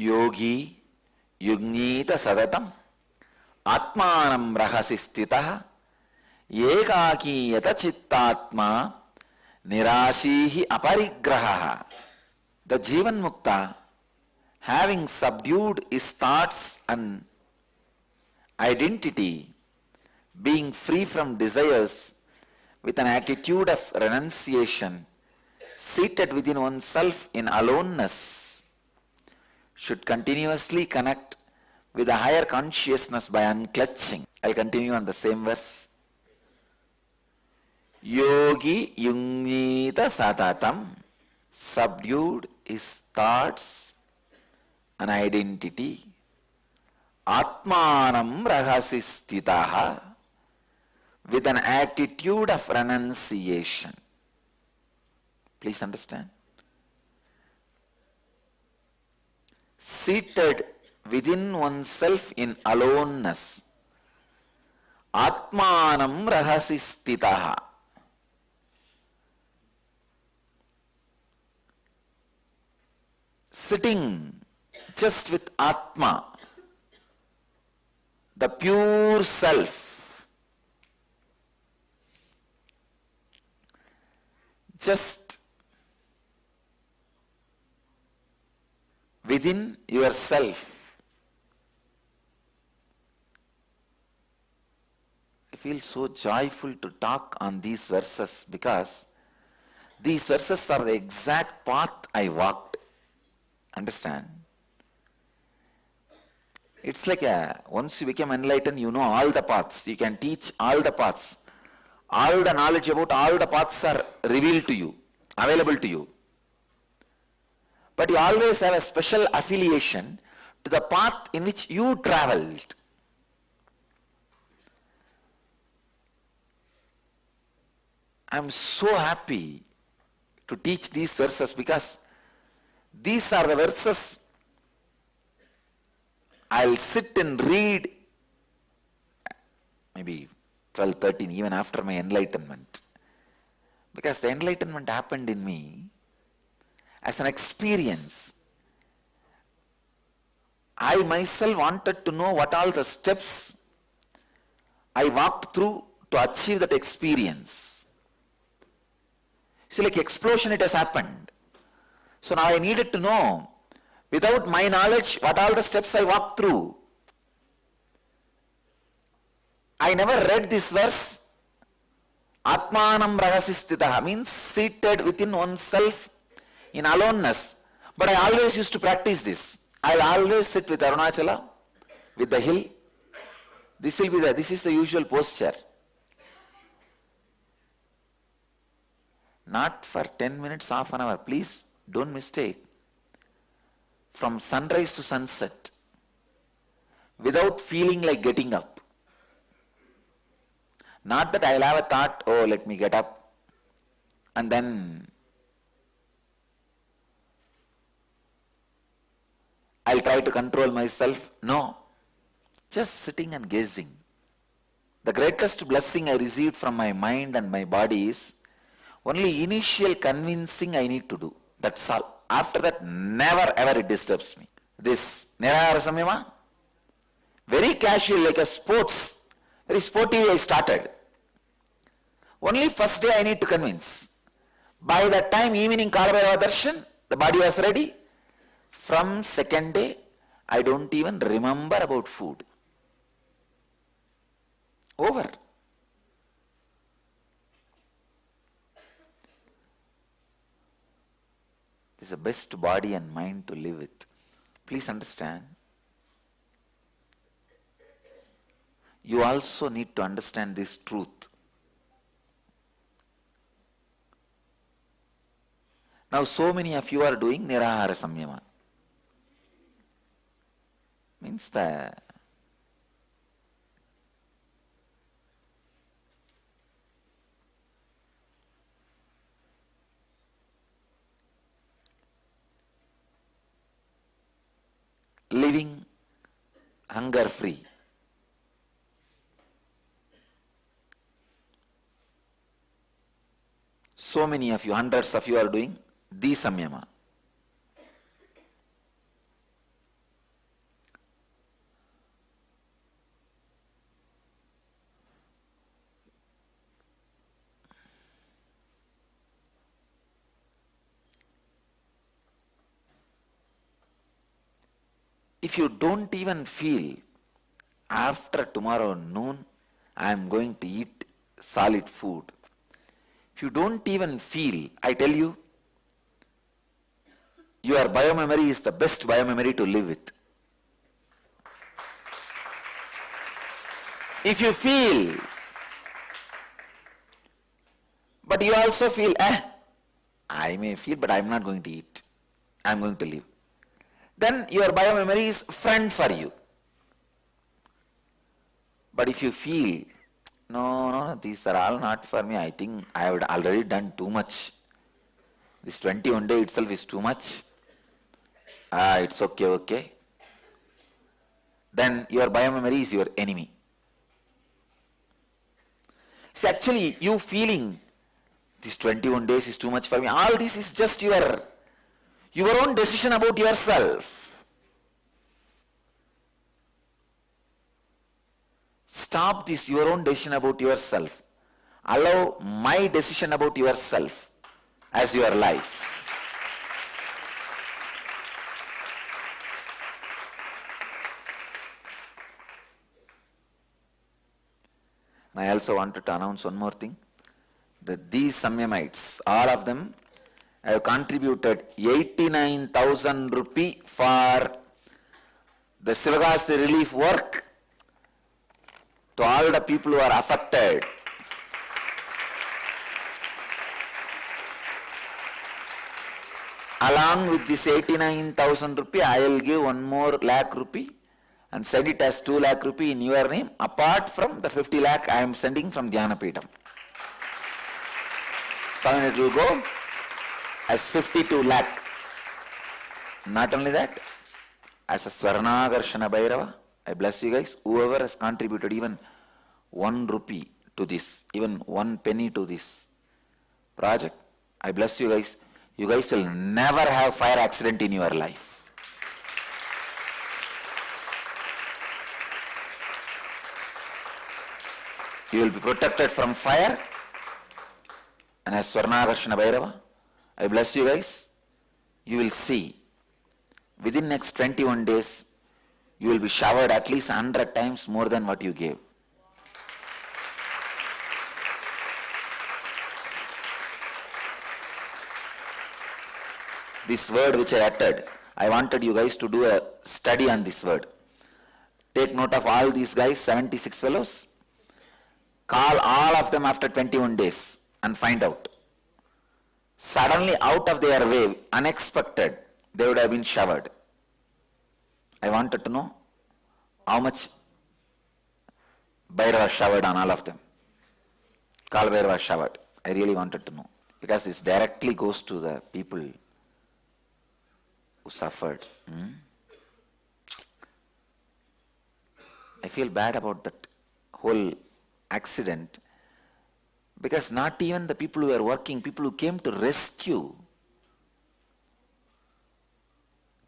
yogi yugnita sadatam atmanam rahasi stitah ekakiyata chittatma nirashihi aparigraha. The Jivan Mukta, having subdued his thoughts and identity, being free from desires, with an attitude of renunciation, seated within oneself in aloneness, should continuously connect with a higher consciousness by unclutching. I'll continue on the same verse. Yogi yungnita satatam, subdued his thoughts and identity, atmanam rahasi stitaha, with an attitude of renunciation. Please understand. Seated within oneself in aloneness, atmanam rahasi stitaha. Sitting just with Atma, the pure self, just within yourself. I feel so joyful to talk on these verses because these verses are the exact path I walked. Understand? It's like once you become enlightened, you know all the paths. You can teach all the paths. All the knowledge about all the paths are revealed to you, available to you. But you always have a special affiliation to the path in which you traveled. I'm so happy to teach these verses because these are the verses I'll sit and read maybe 12, 13, even after my enlightenment. Because the enlightenment happened in me as an experience. I myself wanted to know what all the steps I walked through to achieve that experience. So like explosion, it has happened. So now I needed to know, without my knowledge, what all the steps I walked through. I never read this verse, Atmanam rahasistitaha, means seated within oneself in aloneness. But I always used to practice this. I'll always sit with Arunachala, with the hill. This will be this is the usual posture. Not for 10 minutes, half an hour. Please don't mistake. From sunrise to sunset, without feeling like getting up. Not that I'll have a thought, oh, let me get up, and then I'll try to control myself. No. Just sitting and gazing. The greatest blessing I received from my mind and my body is only initial convincing I need to do. That's all. After that, never ever it disturbs me. This Nirahara Sammyama, very casual, like a sports, very sportive I started. Only first day I need to convince. By that time, evening Kalabhairava Darshan, the body was ready. From second day, I don't even remember about food. Over. This is the best body and mind to live with. Please understand. You also need to understand this truth. Now so many of you are doing Nirahara Sammyama. Means the living hunger free. So many of you, hundreds of you are doing the Sammyama. if you don't even feel after tomorrow noon I am going to eat solid food, if you don't even feel, I tell you, your biomemory is the best biomemory to live with. If you feel, but you also feel, I may feel, but I am not going to eat. I am going to live. Then your biomemory is friend for you. But if you feel, no, these are all not for me. I think I have already done too much. This 21 day itself is too much. It's okay. Then your biomemory is your enemy. See, actually, you feeling this 21 days is too much for me, all this is just your own decision about yourself. Stop this your own decision about yourself. Allow my decision about yourself as your life. And I also wanted to announce one more thing, that these Sammyamites, all of them, have contributed 89,000 rupee for the Sivagasti relief work to all the people who are affected. Along with this 89,000 rupee, I will give one more lakh rupee and send it as 2 lakh rupee in your name, apart from the 50 lakh I am sending from Dhyanapeetham. So it will go as 52 lakh. Not only that, as a Swarnagarshana Bhairava, I bless you guys, whoever has contributed even 1 rupee to this, even 1 penny to this project, I bless you guys. You guys will never have fire accident in your life. You will be protected from fire. And as Swarnagarshana Bhairava, I bless you guys. You will see, within next 21 days, you will be showered at least 100 times more than what you gave. This word which I uttered, I wanted you guys to do a study on this word. Take note of all these guys, 76 fellows. Call all of them after 21 days and find out. Suddenly out of their way, unexpected, they would have been showered. I wanted to know how much Bhairava showered on all of them. Kal Bhairava showered. I really wanted to know. Because this directly goes to the people who suffered. I feel bad about that whole accident, because not even the people who were working, people who came to rescue,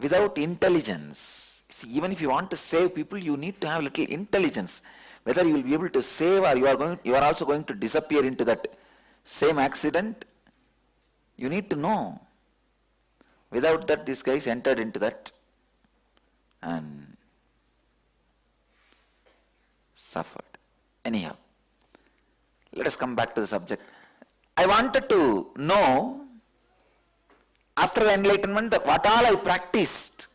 without intelligence. See, even if you want to save people, you need to have little intelligence. Whether you will be able to save or you are also going to disappear into that same accident, you need to know. Without that, these guys entered into that and suffered. Anyhow, let us come back to the subject. I wanted to know, after the enlightenment, what all I practiced.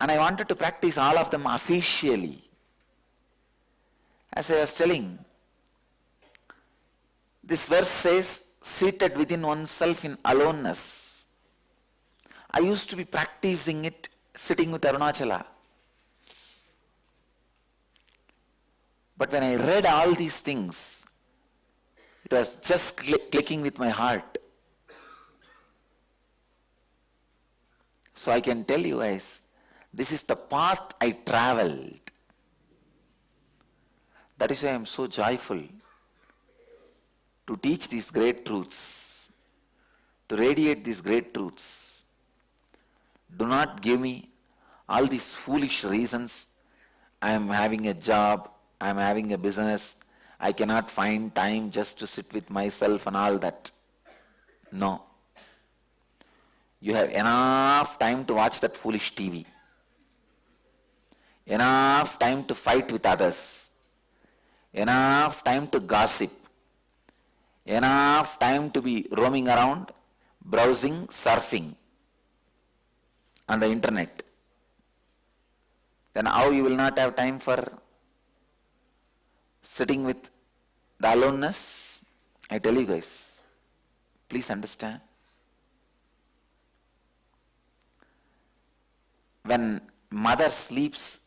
And I wanted to practice all of them officially. As I was telling, this verse says, seated within oneself in aloneness. I used to be practicing it sitting with Arunachala. But when I read all these things, it was just clicking with my heart. So I can tell you guys, this is the path I traveled. That is why I am so joyful to teach these great truths, to radiate these great truths. Do not give me all these foolish reasons. I am having a job, I am having a business, I cannot find time just to sit with myself and all that. No. You have enough time to watch that foolish TV. Enough time to fight with others. Enough time to gossip. Enough time to be roaming around, browsing, surfing on the internet. Then how you will not have time for sitting with the aloneness? I tell you guys, please understand. When mother sleeps,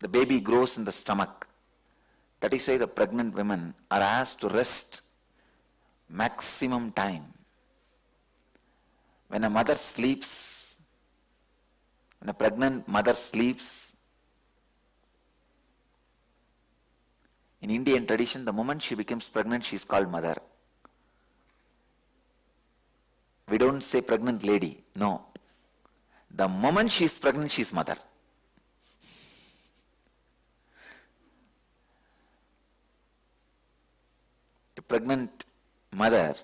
the baby grows in the stomach. That is why the pregnant women are asked to rest maximum time. When a mother sleeps, when a pregnant mother sleeps, in Indian tradition, the moment she becomes pregnant, she is called mother. We don't say pregnant lady, no. The moment she is pregnant, she is mother. A pregnant mother,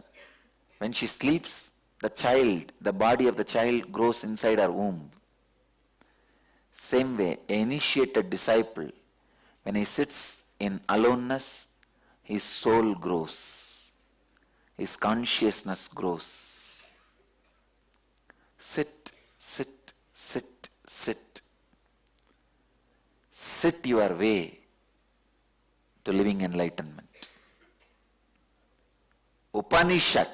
when she sleeps, the child, the body of the child grows inside her womb. Same way, an initiated disciple, when he sits in aloneness, his soul grows. His consciousness grows. Sit, sit, sit, sit. Sit your way to living enlightenment. Upanishad.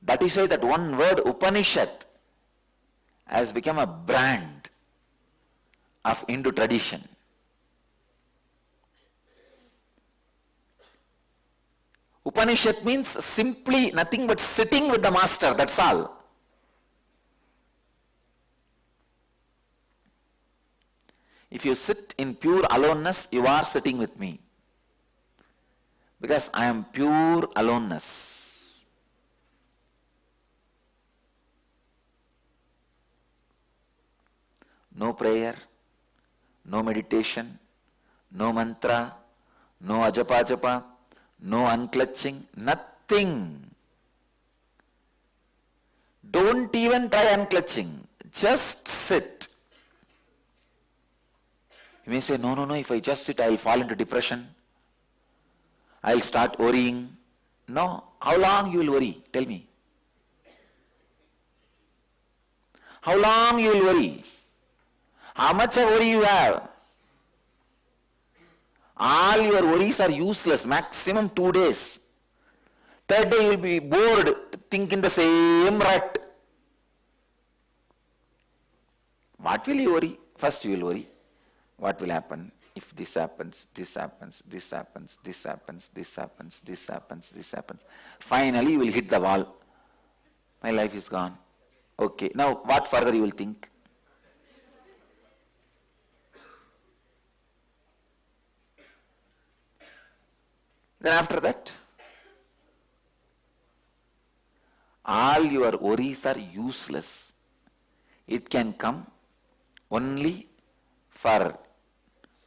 That is why that one word Upanishad has become a brand of Hindu tradition. Upanishad means simply nothing but sitting with the master, that's all. If you sit in pure aloneness, you are sitting with me. Because I am pure aloneness. No prayer, no meditation, no mantra, no ajapa japa, no unclutching, nothing. Don't even try unclutching. Just sit. You may say, no, if I just sit, I will fall into depression. I will start worrying. No. How long you will worry? Tell me. How long you will worry? How much of worry you have? All your worries are useless. Maximum 2 days. Third day you will be bored, think in the same rut. What will you worry? First you will worry. What will happen? If this happens, this happens, this happens, this happens, this happens, this happens, this happens. Finally you will hit the wall. My life is gone. Okay, now what further you will think? Then after that, all your worries are useless. It can come only for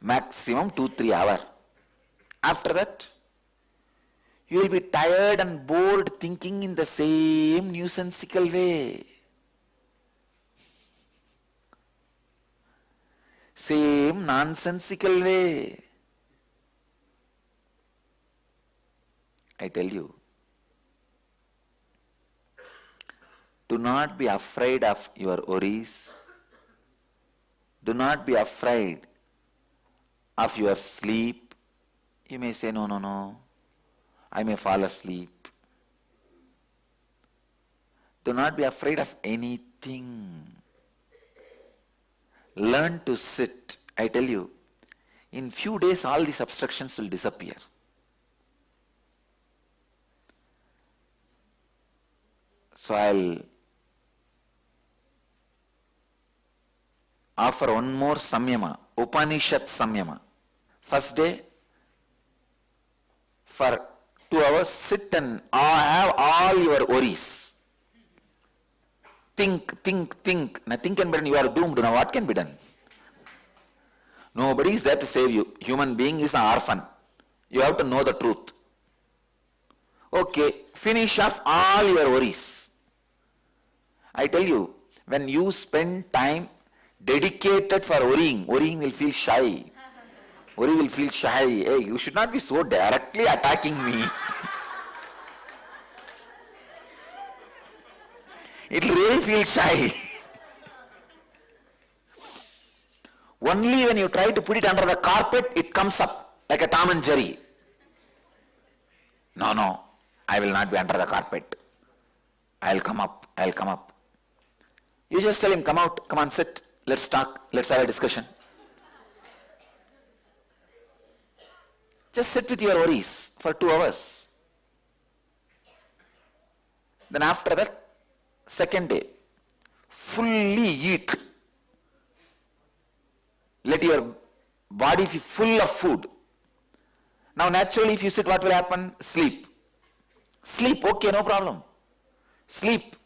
maximum 2-3 hours. After that, you will be tired and bored thinking in the same nuisanceable way. Same nonsensical way. I tell you, do not be afraid of your worries. Do not be afraid of your sleep. You may say, no, I may fall asleep. Do not be afraid of anything. Learn to sit. I tell you, in few days all these obstructions will disappear. So I'll offer one more Sammyama, Upanishad Sammyama. First day, for 2 hours, sit and have all your worries. Think. Nothing can be done. You are doomed. Now what can be done? Nobody is there to save you. Human being is an orphan. You have to know the truth. Okay, finish off all your worries. I tell you, when you spend time dedicated for worrying will feel shy. Worry will feel shy. Hey, you should not be so directly attacking me. It will really feel shy. Only when you try to put it under the carpet, it comes up like a Tom and Jerry. No, I will not be under the carpet. I'll come up. You just tell him, come out, come on, sit, let's talk, let's have a discussion. Just sit with your worries for 2 hours. Then after that, second day, fully eat. Let your body be full of food. Now naturally if you sit, what will happen? Sleep. Sleep, okay, no problem. Sleep.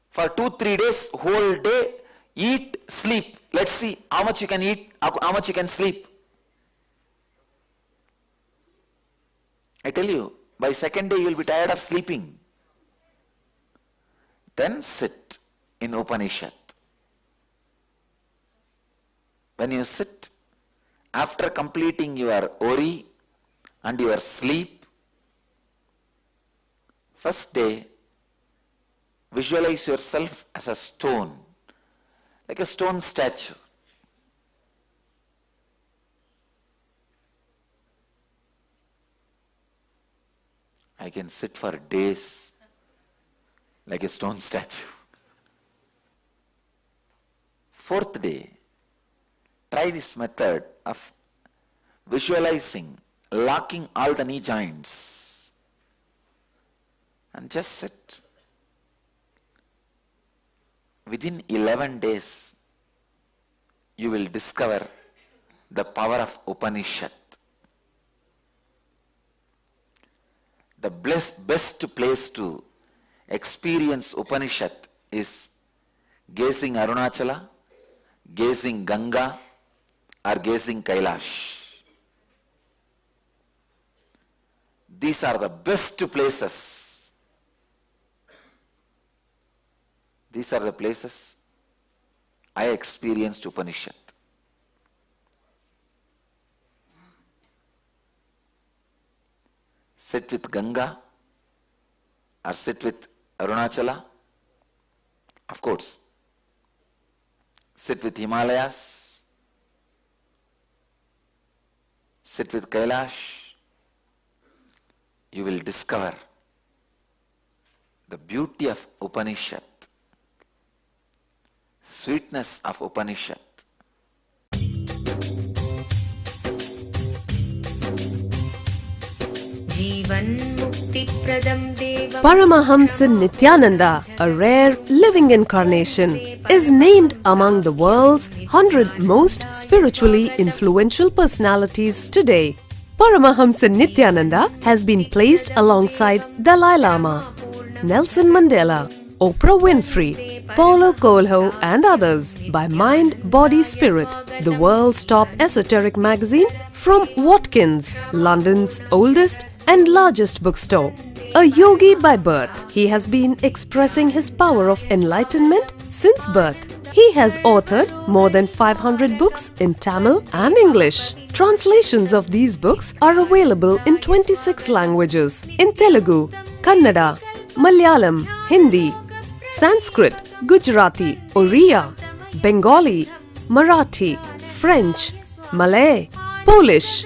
For 2-3 days, whole day, eat, sleep. Let's see how much you can eat, how much you can sleep. I tell you, by second day you will be tired of sleeping. Then sit in Upanishad. When you sit, after completing your worry and your sleep, first day, visualize yourself as a stone, like a stone statue. I can sit for days like a stone statue. Fourth day, try this method of visualizing, locking all the knee joints and just sit. Within 11 days, you will discover the power of Upanishad. The best place to experience Upanishad is gazing Arunachala, gazing Ganga, or gazing Kailash. These are the best places. These are the places I experienced Upanishad. Sit with Ganga or sit with Arunachala. Of course, sit with Himalayas, sit with Kailash. You will discover the beauty of Upanishad, sweetness of Upanishad. Paramahamsa Nithyananda, a rare living incarnation, is named among the world's 100 most spiritually influential personalities today. Paramahamsa Nithyananda has been placed alongside Dalai Lama, Nelson Mandela, Oprah Winfrey, Paulo Coelho and others by Mind, Body, Spirit, the world's top esoteric magazine from Watkins, London's oldest and largest bookstore. A yogi by birth, he has been expressing his power of enlightenment since birth. He has authored more than 500 books in Tamil and English. Translations of these books are available in 26 languages in Telugu, Kannada, Malayalam, Hindi, Sanskrit, Gujarati, Oriya, Bengali, Marathi, French, Malay, Polish,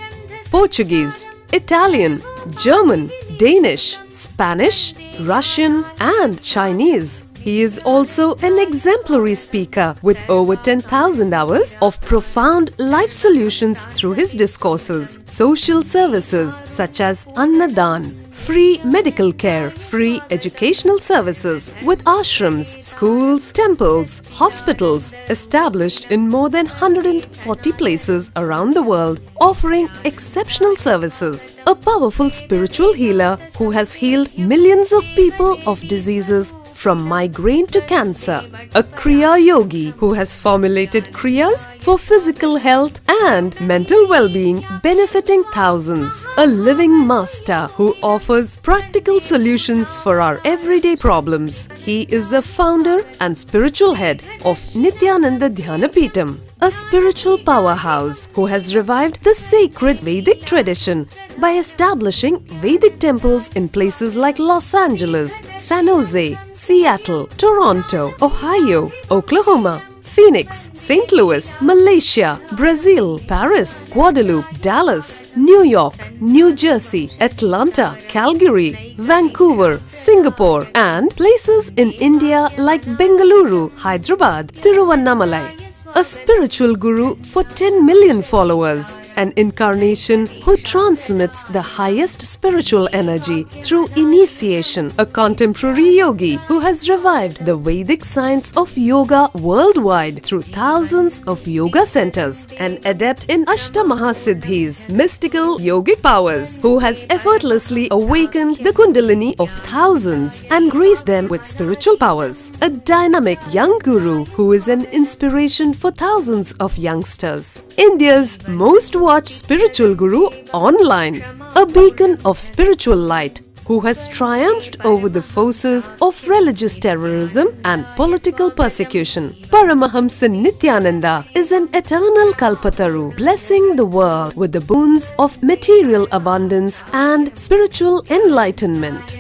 Portuguese, Italian, German, Danish, Spanish, Russian and Chinese. He is also an exemplary speaker with over 10,000 hours of profound life solutions through his discourses. Social services such as Annadan, free medical care, free educational services with ashrams, schools, temples, hospitals established in more than 140 places around the world, offering exceptional services. A powerful spiritual healer who has healed millions of people of diseases from migraine to cancer. A Kriya Yogi who has formulated Kriyas for physical health and mental well-being, benefiting thousands. A living master who offers practical solutions for our everyday problems. He is the founder and spiritual head of Nithyananda Dhyanapeetham, a spiritual powerhouse who has revived the sacred Vedic tradition by establishing Vedic temples in places like Los Angeles, San Jose, Seattle, Toronto, Ohio, Oklahoma, Phoenix, St. Louis, Malaysia, Brazil, Paris, Guadeloupe, Dallas, New York, New Jersey, Atlanta, Calgary, Vancouver, Singapore, and places in India like Bengaluru, Hyderabad, Tiruvannamalai. A spiritual guru for 10 million followers, an incarnation who transmits the highest spiritual energy through initiation, a contemporary yogi who has revived the Vedic science of yoga worldwide through thousands of yoga centers, an adept in Ashtamahasiddhis, mystical yogic powers, who has effortlessly awakened the Kundalini of thousands and graced them with spiritual powers, a dynamic young guru who is an inspiration for thousands of youngsters, India's most watched spiritual guru online, a beacon of spiritual light who has triumphed over the forces of religious terrorism and political persecution. Paramahamsa Nithyananda is an eternal Kalpataru, blessing the world with the boons of material abundance and spiritual enlightenment.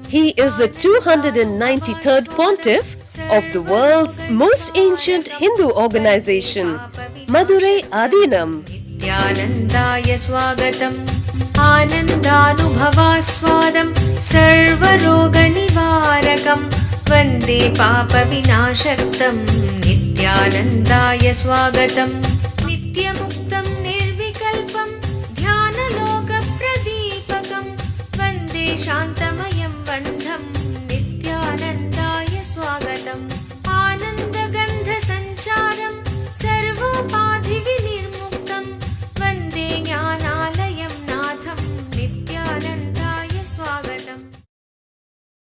He is the 293rd pontiff of the world's most ancient Hindu organization, Madurai Adinam. Nithyanandaya swagatam Anandanubhavaswadam Sarvaroga nivarakam Vande papa vinashaktam Nithyanandaya swagatam Nityamuktam nirvikalpam Dhyanaloka pradipakam Vande shantamayam bandham